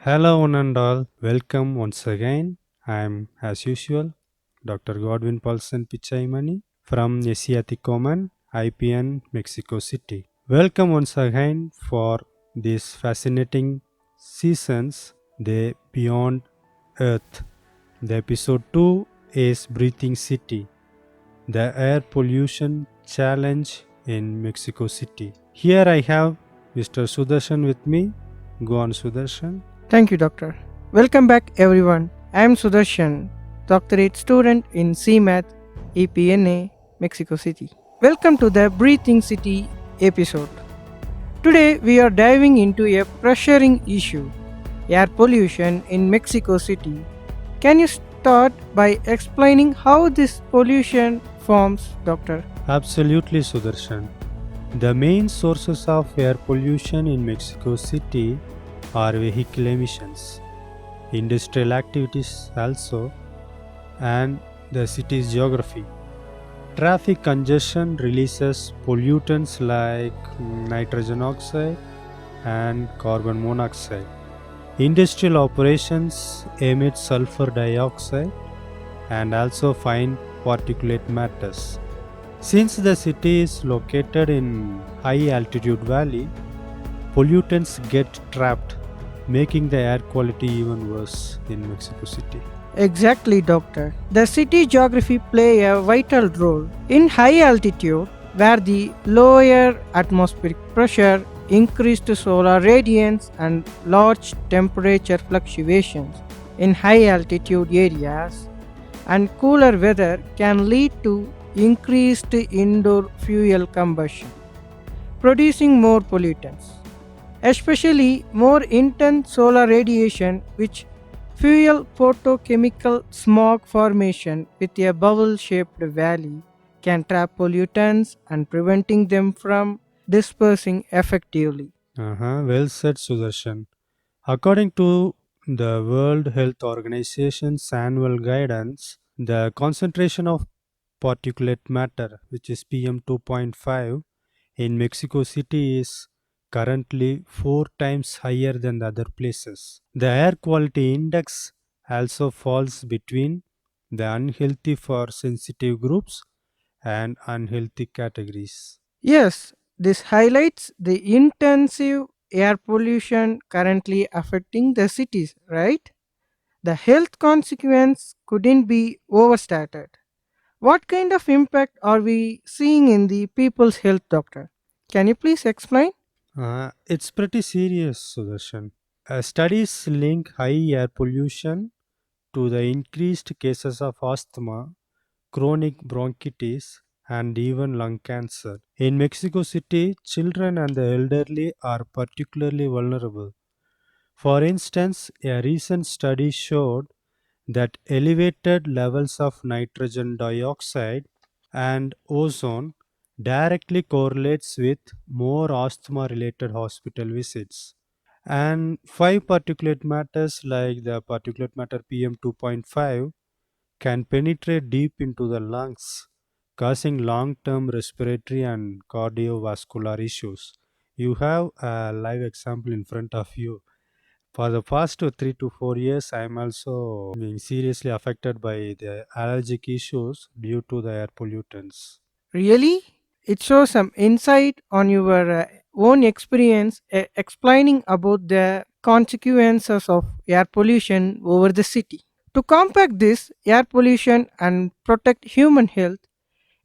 Hello, one and all. Welcome once again. I'm, as usual, Dr. Godwin Paulson Pichaimani from Asiatic Common, IPN, Mexico City. Welcome once again for these fascinating seasons, the Beyond Earth. The episode 2 is Breathing City, the air pollution challenge in Mexico City. Here I have Mr. Sudarshan with me. Go on, Sudarshan. Thank you, Doctor. Welcome back, everyone. I am Sudarshan, doctorate student in CIIEMAD, EPNA, Mexico City. Welcome to the Breathing City episode. Today, we are diving into a pressuring issue air pollution in Mexico City. Can you start by explaining how this pollution forms, Doctor? Absolutely, Sudarshan. The main sources of air pollution in Mexico City are vehicle emissions, industrial activities also, and the city's geography. Traffic congestion releases pollutants like nitrogen oxide and carbon monoxide. Industrial operations emit sulfur dioxide and also fine particulate matters. Since the city is located in high altitude valley, pollutants get trapped, making the air quality even worse in Mexico City. Exactly, Doctor. The city geography play a vital role. In high altitude, where the lower atmospheric pressure, increased solar radiance, and large temperature fluctuations in high altitude areas, and cooler weather can lead to increased indoor fuel combustion, producing more pollutants, especially more intense solar radiation, which fuel photochemical smog formation with a bubble-shaped valley can trap pollutants and preventing them from dispersing effectively. Well said, Sudarshan. According to the World Health Organization's annual guidance, the concentration of particulate matter, which is PM 2.5, in Mexico City is currently 4 times higher than the other places. The air quality index also falls between the unhealthy for sensitive groups and unhealthy categories. Yes, this highlights the intensive air pollution currently affecting the cities, right? The health consequence couldn't be overstated. What kind of impact are we seeing in the people's health, doctor? Can you please explain? It's pretty serious, Sudarshan. Studies link high air pollution to the increased cases of asthma, chronic bronchitis, and even lung cancer. In Mexico City, children and the elderly are particularly vulnerable. For instance, a recent study showed that elevated levels of nitrogen dioxide and ozone directly correlates with more asthma related hospital visits. And five particulate matters like the particulate matter PM 2.5 can penetrate deep into the lungs, causing long term respiratory and cardiovascular issues. You have a live example in front of you. For the past 3 to 4 years, I am also being seriously affected by the allergic issues due to the air pollutants. Really? It shows some insight on your own experience explaining about the consequences of air pollution over the city. To combat this air pollution and protect human health,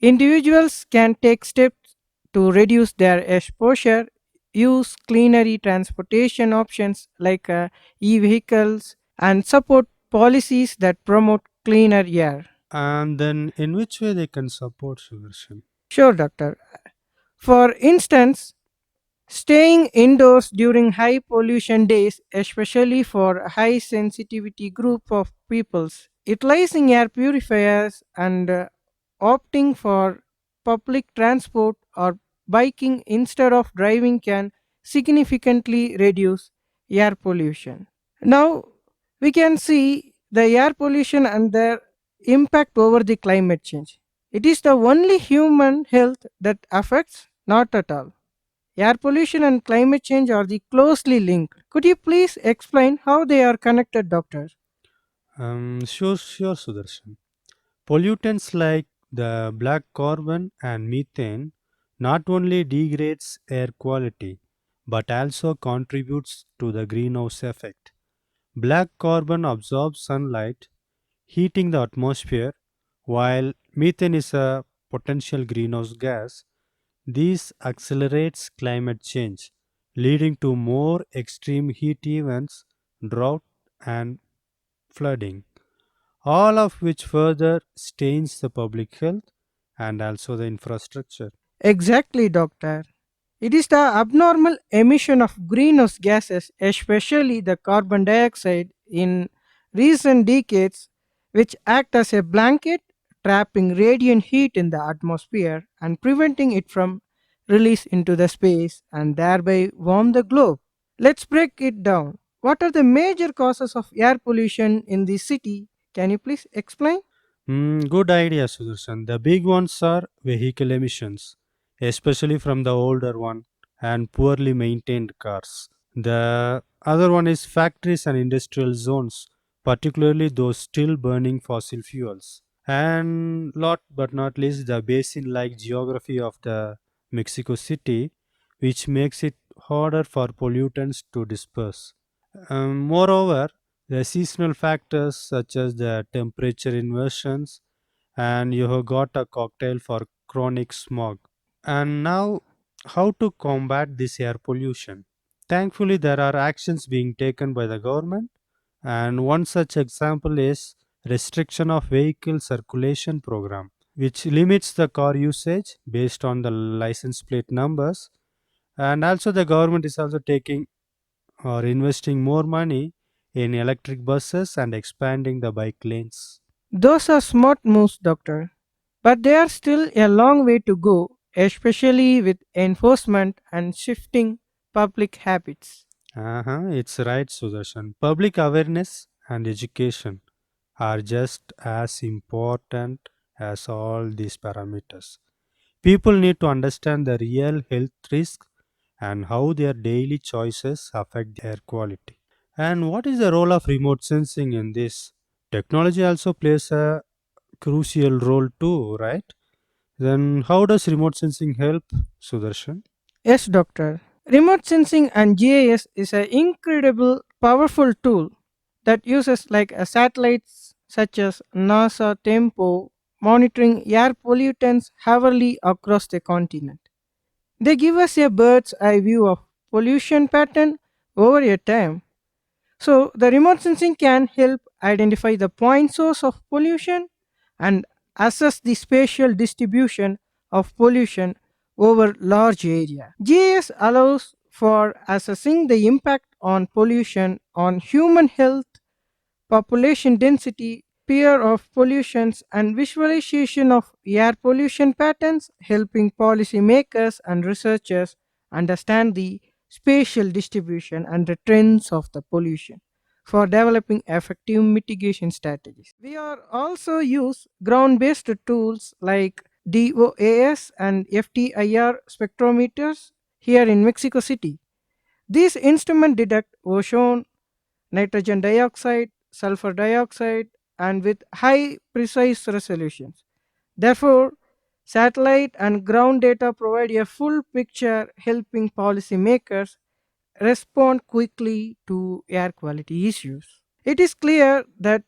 individuals can take steps to reduce their exposure, use cleaner transportation options like e-vehicles, and support policies that promote cleaner air. And then, in which way they can support Sudarshan? Sure, doctor. For instance, staying indoors during high pollution days, especially for a high sensitivity group of peoples, utilizing air purifiers and opting for public transport or biking instead of driving can significantly reduce air pollution. Now, we can see the air pollution and their impact over the climate change. It is the only human health that affects not at all. Air pollution and climate change are the closely linked. Could you please explain how they are connected, doctor? Sure, Sudarshan. Pollutants like the black carbon and methane not only degrades air quality but also contributes to the greenhouse effect. Black carbon absorbs sunlight, heating the atmosphere, while methane is a potential greenhouse gas. This accelerates climate change, leading to more extreme heat events, drought, and flooding, all of which further stains the public health and also the infrastructure. Exactly, doctor. It is the abnormal emission of greenhouse gases, especially the carbon dioxide, in recent decades, which act as a blanket, trapping radiant heat in the atmosphere and preventing it from release into the space and thereby warm the globe. Let's break it down. What are the major causes of air pollution in the city? Can you please explain? Good idea, Sudarshan. The big ones are vehicle emissions, especially from the older one and poorly maintained cars. The other one is factories and industrial zones, particularly those still burning fossil fuels. And lot but not least, the basin like geography of the Mexico City, which makes it harder for pollutants to disperse. Moreover, the seasonal factors such as the temperature inversions, and you have got a cocktail for chronic smog. And now, how to combat this air pollution? Thankfully, there are actions being taken by the government, and one such example is restriction of vehicle circulation program, which limits the car usage based on the license plate numbers. And also, the government is also taking or investing more money in electric buses and expanding the bike lanes. Those are smart moves, doctor. But there are still a long way to go, especially with enforcement and shifting public habits. It's right, Sudarshan. Public awareness and education are just as important as all these parameters. People need to understand the real health risks and how their daily choices affect air quality. And what is the role of remote sensing in this? Technology also plays a crucial role too, right? Then how does remote sensing help, Sudarshan? Yes, doctor. Remote sensing and GIS is an incredible powerful tool that uses like a satellites such as NASA Tempo monitoring air pollutants heavily across the continent. They give us a bird's eye view of pollution pattern over a time. So the remote sensing can help identify the point source of pollution and assess the spatial distribution of pollution over large area. GIS allows for assessing the impact on pollution on human health, population density, fear of pollutions, and visualization of air pollution patterns, helping policymakers and researchers understand the spatial distribution and the trends of the pollution for developing effective mitigation strategies. We are also use ground-based tools like DOAS and FTIR spectrometers here in Mexico City. These instruments detect ozone, nitrogen dioxide, sulfur dioxide, and with high precise resolutions. Therefore, satellite and ground data provide a full picture, helping policymakers respond quickly to air quality issues. It is clear that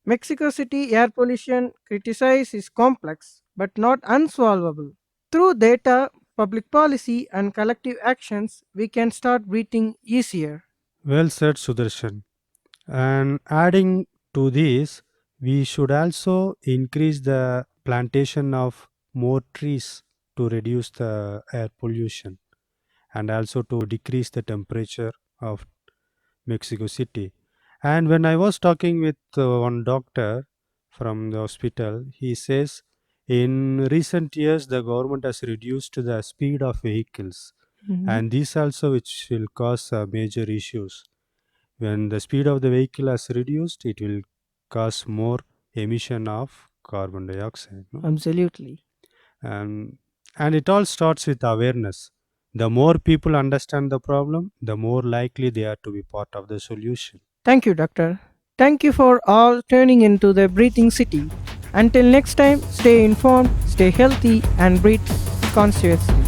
Mexico City air pollution criticise is complex but not unsolvable. Through data, public policy, and collective actions, we can start breathing easier. Well said, Sudarshan. And adding to this, we should also increase the plantation of more trees to reduce the air pollution and also to decrease the temperature of Mexico City. And when I was talking with one doctor from the hospital, he says in recent years the government has reduced the speed of vehicles, Mhm. and this also which will cause major issues. When the speed of the vehicle has reduced, it will cause more emission of carbon dioxide. No? Absolutely. And, and it all starts with awareness. The more people understand the problem, the more likely they are to be part of the solution. Thank you, Doctor. Thank you for all tuning into the Breathing City. Until next time, stay informed, stay healthy, and breathe consciously.